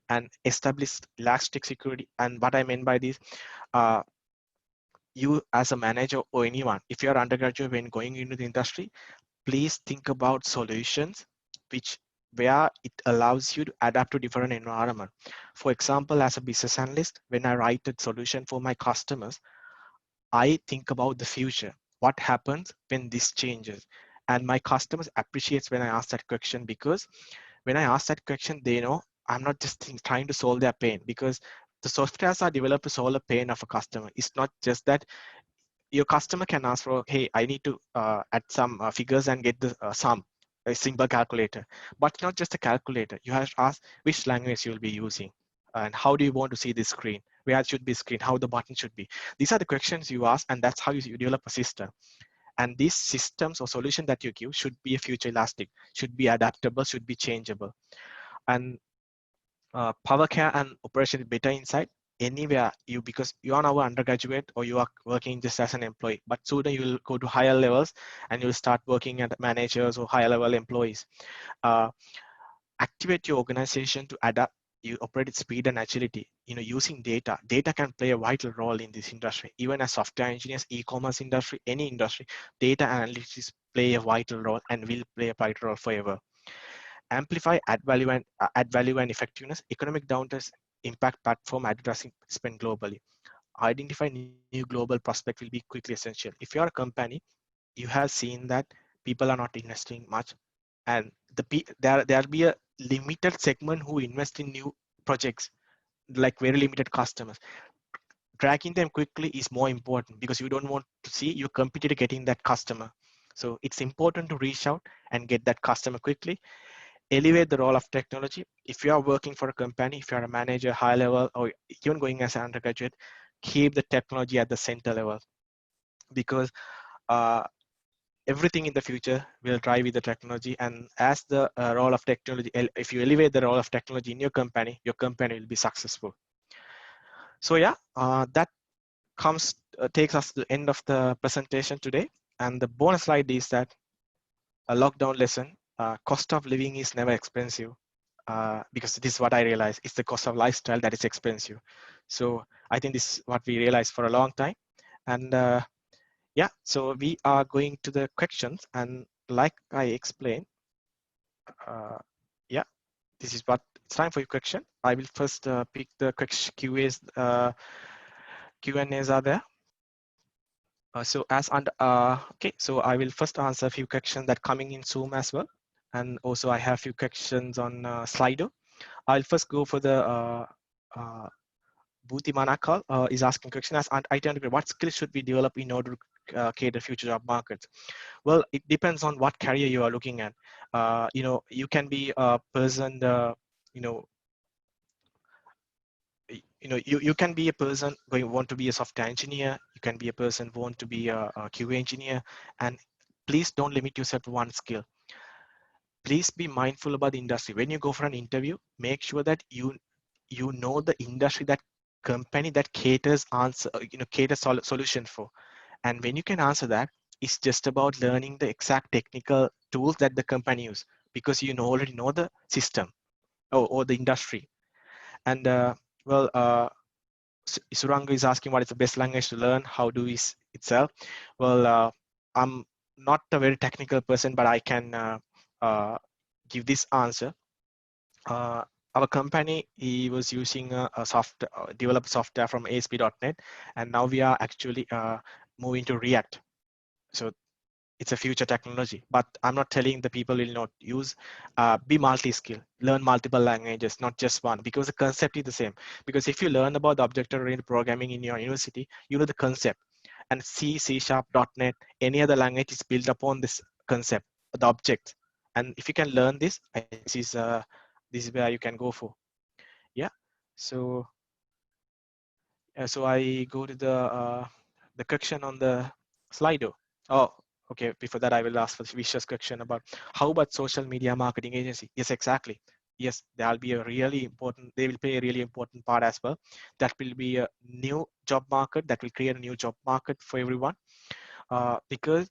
And establish elastic security. And what I mean by this, uh, you as a manager or anyone, if you're undergraduate when going into the industry, please think about solutions which where it allows you to adapt to different environment. For example, as a business analyst, when I write a solution for my customers, I think about the future. What happens when this changes? And my customers appreciates when I ask that question, because when I ask that question, they know I'm not just trying to solve their pain, because the softwares are developed to solve the pain of a customer. It's not just that your customer can ask for, hey, I need to add some figures and get the sum, a simple calculator. But not just a calculator. You have to ask which language you'll be using, and how do you want to see this screen, where it should be screen, how the button should be. These are the questions you ask, and that's how you develop a system. And these systems or solution that you give should be a future elastic, should be adaptable, should be changeable. And power care and operation better insight anywhere you, because you are now undergraduate or you are working just as an employee, but sooner you will go to higher levels and you'll start working at managers or higher level employees. uh, Activate your organization to adapt. You operate at speed and agility. Using data can play a vital role in this industry. Even as software engineers, e-commerce industry, any industry, data analytics play a vital role and will play a vital role forever. Amplify add value and effectiveness. Economic downturns impact platform advertising spend globally. Identify new global prospect will be quickly essential. If you're a company, you have seen that people are not investing much, and there'll be a limited segment who invest in new projects, like very limited customers. Tracking them quickly is more important, because you don't want to see your competitor getting that customer. So it's important to reach out and get that customer quickly. Elevate the role of technology. If you are working for a company, if you're a manager, high level, or even going as an undergraduate, keep the technology at the center level, because uh, everything in the future will drive with the technology. And as the role of technology, if you elevate the role of technology in your company will be successful. So yeah, that takes us to the end of the presentation today. And the bonus slide is that a lockdown lesson: cost of living is never expensive. Because this is what I realized: it's the cost of lifestyle that is expensive. So I think this is what we realized for a long time. And yeah, so we are going to the questions, and like I explained, uh, yeah, this is what it's time for your question. I will first pick the question QAs. Q&As are there. So as under okay, so I will first answer a few questions that coming in Zoom as well, and also I have a few questions on Slido. I'll first go for the Bhuti Manakal is asking question as IT, what skills should we develop in order to cater future job markets? Well, it depends on what career you are looking at. You can be a person, you know, you can be a person going want to be a software engineer. You can be a person want to be a QA engineer, and please don't limit yourself to one skill. Please be mindful about the industry. When you go for an interview, make sure that you know the industry, that company that caters solution for. And when you can answer that, it's just about learning the exact technical tools that the company use, because already know the system or the industry. And well, Suranga is asking what is the best language to learn, how do we itself. Well, I'm not a very technical person, but I can uh, give this answer. uh, our company, he was using a software, developed software from ASP.NET, and now we are actually moving to React. So it's a future technology, but I'm not telling the people will not use, be multi-skill, learn multiple languages, not just one, because the concept is the same. Because if you learn about the object-oriented programming in your university, you know the concept. And C, C Sharp, .NET, any other language is built upon this concept, the object. And if you can learn this, this is where you can go for. Yeah. So, so I go to the question on the Slido. Oh, okay. Before that, I will ask for Vishwa's question about how about social media marketing agency? Yes, exactly. Yes, there'll be a really important, they will play a really important part as well. That will be a new job market that will create a new job market for everyone. Because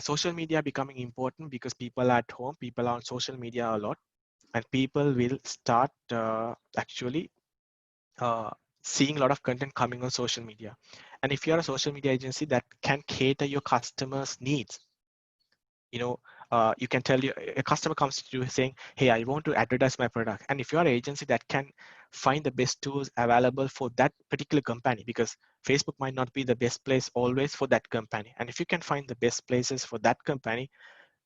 social media becoming important because people are at home, people are on social media a lot, and people will start actually uh, seeing a lot of content coming on social media. And if you're a social media agency that can cater your customers' needs, you know, you can tell you a customer comes to you saying, hey, I want to advertise my product. And if you're an agency that can find the best tools available for that particular company, because Facebook might not be the best place always for that company. And if you can find the best places for that company,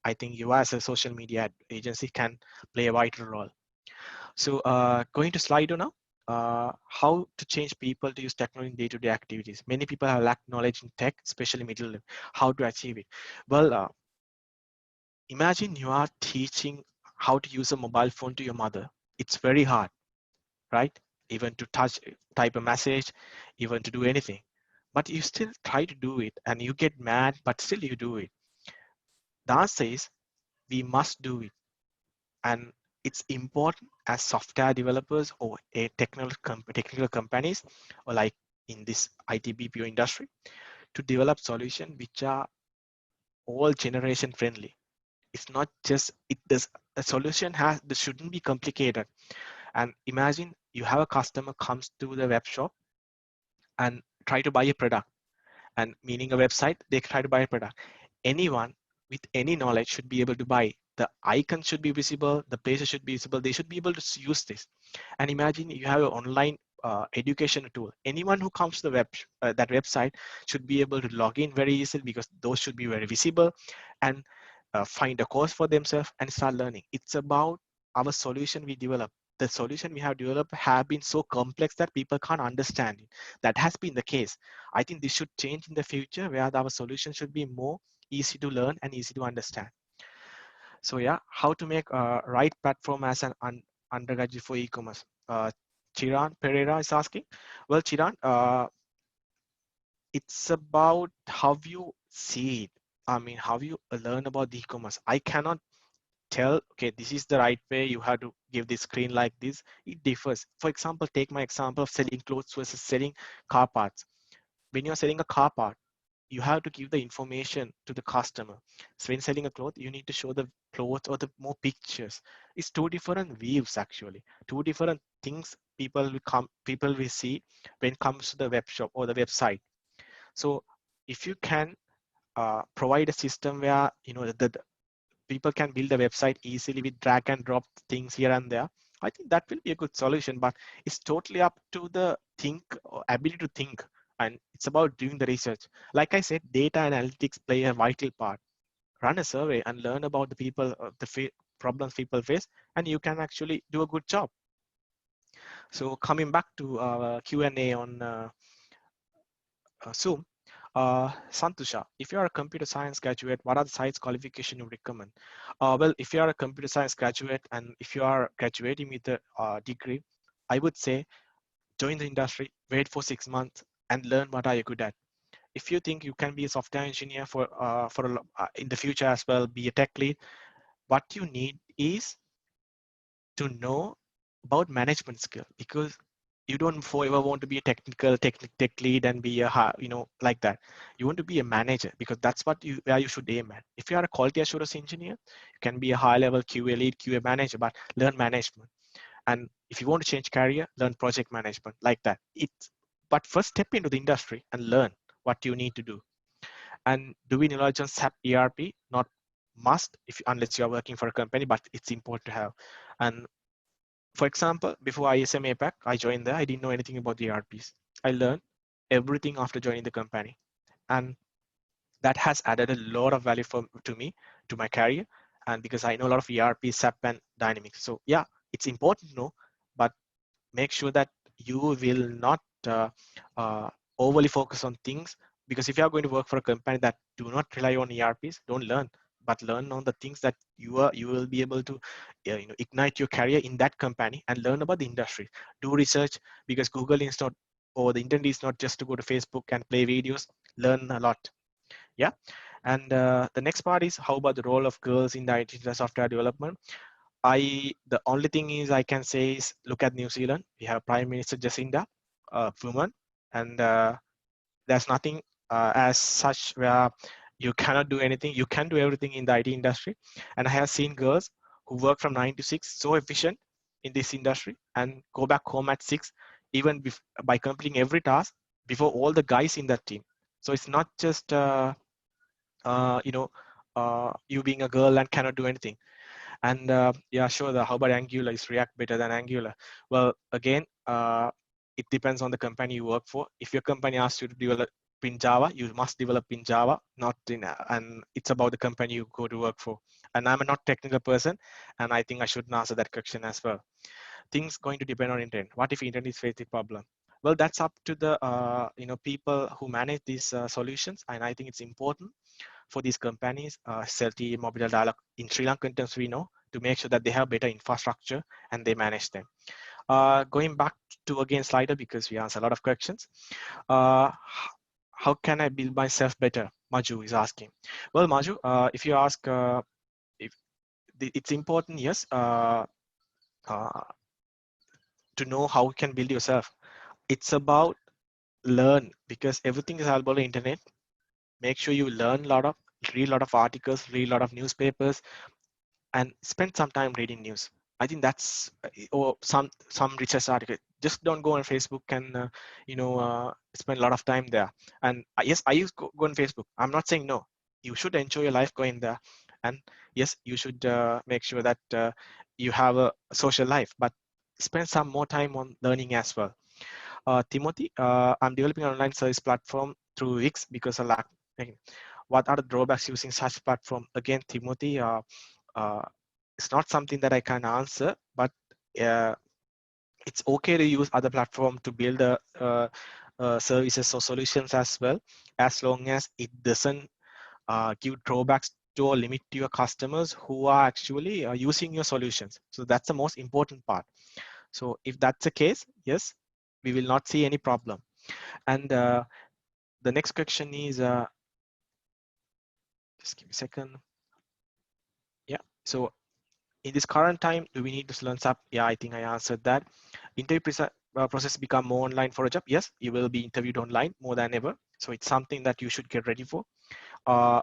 I think you as a social media agency can play a vital role. So going to Slido now, how to change people to use technology in day-to-day activities. Many people have lacked knowledge in tech, especially middle level. How to achieve it? Well, imagine you are teaching how to use a mobile phone to your mother. It's very hard, right? Even to type a message, even to do anything. But you still try to do it and you get mad, but still you do it. The answer is we must do it. And it's important as software developers or a technical companies, or like in this IT BPO industry, to develop solutions which are all generation friendly. It's not just it does a solution has this shouldn't be complicated. And imagine you have a customer comes to the web shop and try to buy a product, and meaning a website, they try to buy a product. Anyone with any knowledge should be able to buy. The icon should be visible, the places should be visible, they should be able to use this. And imagine you have an online education tool. Anyone who comes to the that website should be able to log in very easily, because those should be very visible, and find a course for themselves and start learning. It's about our solution we develop. The solution we have developed have been so complex that people can't understand it. That has been the case. I think this should change in the future, where our solution should be more easy to learn and easy to understand. So yeah, how to make a right platform as an undergraduate for e-commerce. Chiran Pereira is asking. Well, Chiran, it's about how you see it. I mean, how you learn about the e-commerce. I cannot tell, okay, this is the right way, you have to give the screen like this. It differs. For example, take my example of selling clothes versus selling car parts. When you're selling a car part, you have to give the information to the customer. So when selling a cloth, you need to show the clothes or the more pictures. It's two different views actually, two different things people will see when it comes to the web shop or the website. So if you can provide a system where the people can build a website easily with drag and drop things here and there, I think that will be a good solution. But it's totally up to the ability to think, and it's about doing the research. Like I said, data analytics play a vital part. Run a survey and learn about the people, problems people face, and you can actually do a good job. So coming back to Q&A on Zoom, Santusha, if you are a computer science graduate, what are the sites qualification you recommend? Well, if you are a computer science graduate and if you are graduating with a degree, I would say join the industry, wait for 6 months, and learn what are you good at. If you think you can be a software engineer in the future as well, be a tech lead, what you need is to know about management skill, because you don't forever want to be a tech lead and be like that. You want to be a manager, because that's where you should aim at. If you are a quality assurance engineer, you can be a high level QA lead, QA manager, but learn management. And if you want to change career, learn project management, like that. But first step into the industry and learn what you need to do. And doing knowledge on SAP ERP, not must unless you are working for a company, but it's important to have. And for example, before ISM APAC, I joined there, I didn't know anything about the ERPs. I learned everything after joining the company. And that has added a lot of value to me, to my career, and because I know a lot of ERP, SAP, and Dynamics. So yeah, it's important to know, but make sure that you will not uh, overly focus on things, because if you are going to work for a company that do not rely on ERPs, don't learn, but learn on the things that you will be able to ignite your career in that company, and learn about the industry. Do research, because Google is not, or the internet is not just to go to Facebook and play videos. Learn a lot. Yeah. And the next part is, how about the role of girls in the IT software development? The only thing is I can say is, look at New Zealand. We have Prime Minister Jacinda, a woman, and there's nothing as such where you cannot do anything. You can do everything in the IT industry. And I have seen girls who work from 9 to 6, so efficient in this industry, and go back home at 6, even by completing every task before all the guys in that team. So it's not just you being a girl and cannot do anything. And yeah, sure, how about Angular? Is React better than Angular? Well, again, it depends on the company you work for. If your company asks you to develop in Java, you must develop in Java, not in, and it's about the company you go to work for. And I'm a not technical person, and I think I shouldn't answer that question as well. Things going to depend on intent. What if intent is facing problem? Well, that's up to the people who manage these solutions, and I think it's important for these companies, SLT, Mobile Dialog, in Sri Lankan terms, we know, to make sure that they have better infrastructure and they manage them. Going back to again slider, because we answer a lot of questions. How can I build myself better? Maju is asking. Well, Maju, if you ask, if it's important, yes, uh, to know how you can build yourself. It's about learn, because everything is about the internet. Make sure you read a lot of articles, read a lot of newspapers, and spend some time reading news. I think that's or some research article. Just don't go on Facebook and spend a lot of time there. And yes, I use go on Facebook. I'm not saying no. You should enjoy your life going there, and yes, you should make sure that you have a social life, but spend some more time on learning as well. Timothy, I'm developing an online service platform through Wix because I lack. What are the drawbacks using such platform? Again, Timothy, uh, it's not something that I can answer, but uh, it's okay to use other platform to build services or solutions as well, as long as it doesn't give drawbacks to or limit to your customers who are actually using your solutions. So that's the most important part. So if that's the case, yes, we will not see any problem. And the next question is, just give me a second. Yeah. So in this current time, do we need to learn SAP? Yeah, I think I answered that. Interview process become more online for a job. Yes, you will be interviewed online more than ever. So it's something that you should get ready for. Uh,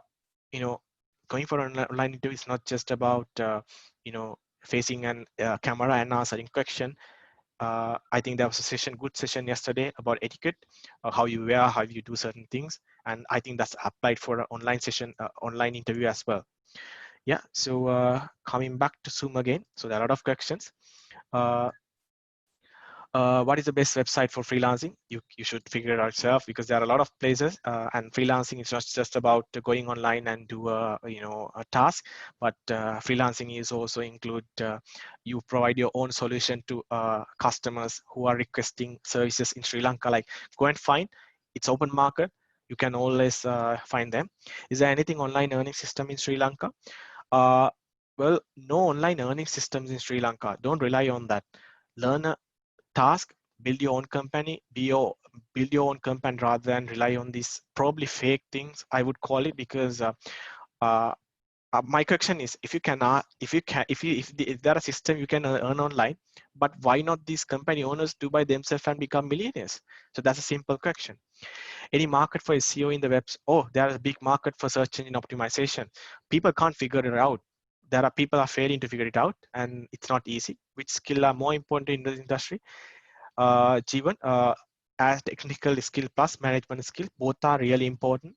you know, going for an online interview is not just about facing an camera and answering question. I think there was a good session yesterday about etiquette, how you wear, how you do certain things, and I think that's applied for an online session, online interview as well. Yeah, so coming back to Zoom again, so there are a lot of questions. Uh, what is the best website for freelancing? You should figure it out yourself, because there are a lot of places, and freelancing is not just about going online and do a task, but freelancing is also include you provide your own solution to customers who are requesting services in Sri Lanka. Like, go and find, it's open market. You can always find them. Is there anything online earning system in Sri Lanka? Uh, well, no online earning systems in Sri Lanka. Don't rely on that. Learn a task, build your own company, build your own company rather than rely on these probably fake things, I would call it, because uh, my question is, if there are a system you can earn online, but why not these company owners do by themselves and become millionaires? So that's a simple question. Any market for SEO in the webs? Oh, there is a big market for search engine optimization. People can't figure it out. There are people are failing to figure it out, and it's not easy. Which skill are more important in the industry? Jeevan, as technical skill plus management skill, both are really important.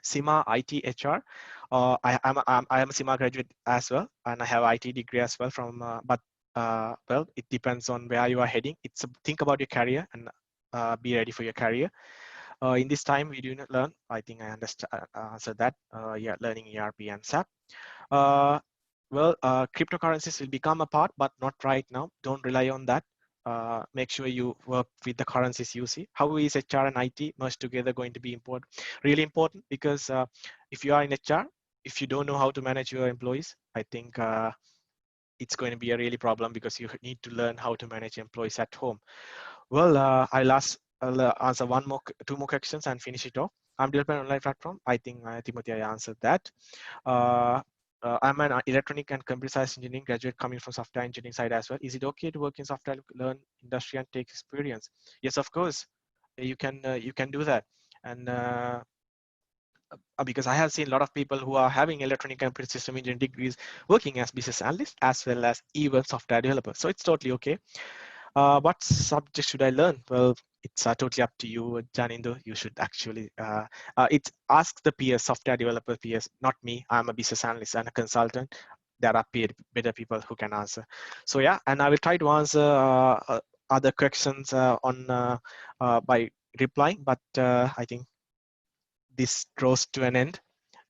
SIMA, IT, HR. I am a SIMA graduate as well, and I have IT degree as well from. But well, it depends on where you are heading. Think about your career and be ready for your career. In this time, we do not learn. I think I understand answered that. Yeah, learning ERP and SAP. Cryptocurrencies will become a part, but not right now. Don't rely on that. Make sure you work with the currencies you see. How is HR and IT merged together going to be important? Really important, because if you are in HR, if you don't know how to manage your employees, I think it's going to be a really problem, because you need to learn how to manage employees at home. Well, I'll answer two more questions and finish it off. I'm developing an online platform. I think Timothy, I answered that. I'm an electronic and computer science engineering graduate coming from software engineering side as well. Is it okay to work in software, learn industry and take experience? Yes, of course. You can do that. And because I have seen a lot of people who are having electronic and computer system engineering degrees working as business analysts as well as even software developers. So it's totally okay. What subject should I learn? Well, it's totally up to you, Janindo. You should actually, it ask the peers, software developer peers, not me. I'm a business analyst and a consultant. There are better people who can answer. So yeah, and I will try to answer other questions by replying, but I think this draws to an end.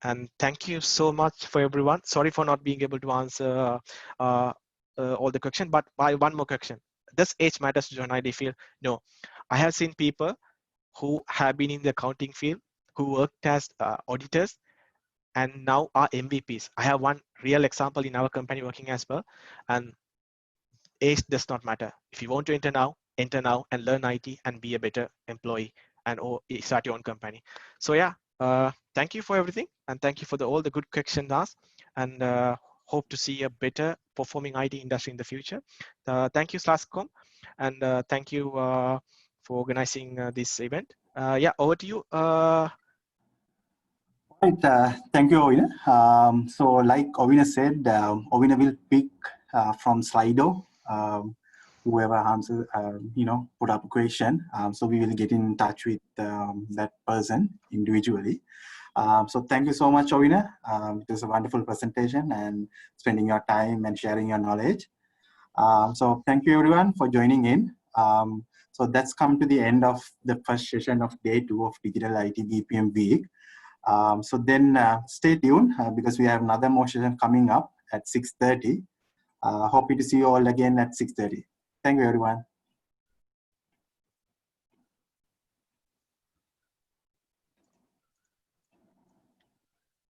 And thank you so much for everyone. Sorry for not being able to answer all the questions, but by one more question. Does age matters to join ID field? No. I have seen people who have been in the accounting field, who worked as auditors, and now are MVPs. I have one real example in our company working as well, and age does not matter. If you want to enter now and learn IT and be a better employee and or start your own company. So yeah, thank you for everything, and thank you for all the good questions asked, and hope to see a better performing IT industry in the future. Thank you, Slascom, and thank you for organizing this event. Yeah, over to you. Right, thank you, Ovina. So like Ovina said, Ovina will pick from Slido, whoever answers, put up a question. So we will get in touch with that person individually. So thank you so much, Ovina. It was a wonderful presentation and spending your time and sharing your knowledge. So thank you everyone for joining in. So that's come to the end of the first session of day 2 of Digital IT BPM Week. So then stay tuned because we have another more session coming up at 6:30. Hope to see you all again at 6:30. Thank you, everyone.